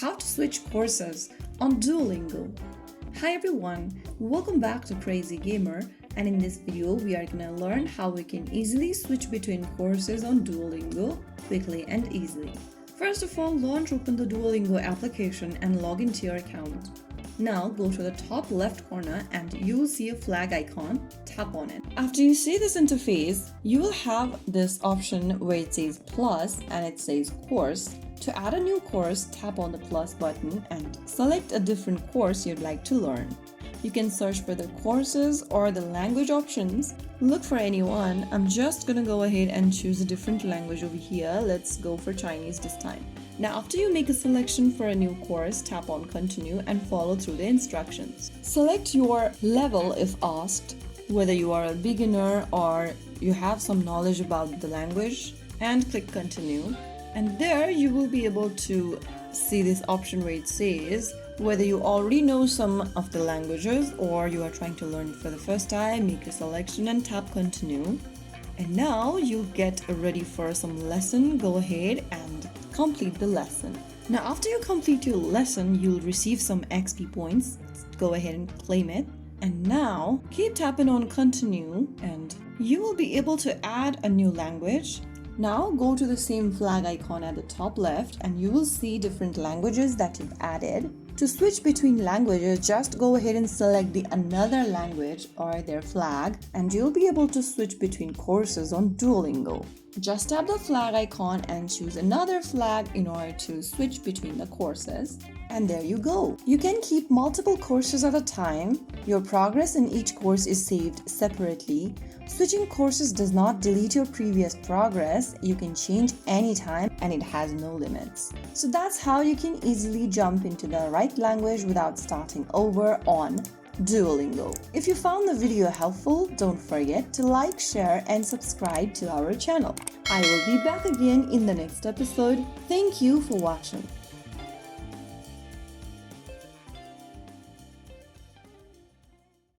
How to switch courses on Duolingo. Hi everyone, welcome back to Crazy Gamer, and in this video we are gonna learn how we can easily switch between courses on Duolingo quickly and easily. First of all, launch open the Duolingo application and log into your account. Now go to the top left corner and you will see a flag icon. Tap on it. After you see this interface, you will have this option where it says plus and it says course. To add a new course, tap on the plus button and select a different course you'd like to learn. You can search for the courses or the language options. Look for any one. I'm just gonna go ahead and choose a different language over here. Let's go for Chinese this time. Now, after you make a selection for a new course, tap on continue and follow through the instructions. Select your level if asked, whether you are a beginner or you have some knowledge about the language, and click continue. And there you will be able to see this option where it says whether you already know some of the languages or you are trying to learn for the first time. Make a selection and tap continue. And now you get ready for some lesson. Go ahead and complete the lesson. Now after you complete your lesson, you'll receive some XP points. Go ahead and claim it. And now keep tapping on continue and you will be able to add a new language. Now go to the same flag icon at the top left and you will see different languages that you've added. To switch between languages, just go ahead and select the another language or their flag and you'll be able to switch between courses on Duolingo. Just tap the flag icon and choose another flag in order to switch between the courses. And there you go. You can keep multiple courses at a time. Your progress in each course is saved separately. Switching courses does not delete your previous progress. You can change anytime and it has no limits. So that's how you can easily jump into the right language without starting over on Duolingo. If you found the video helpful, don't forget to like, share and subscribe to our channel. I will be back again in the next episode. Thank you for watching.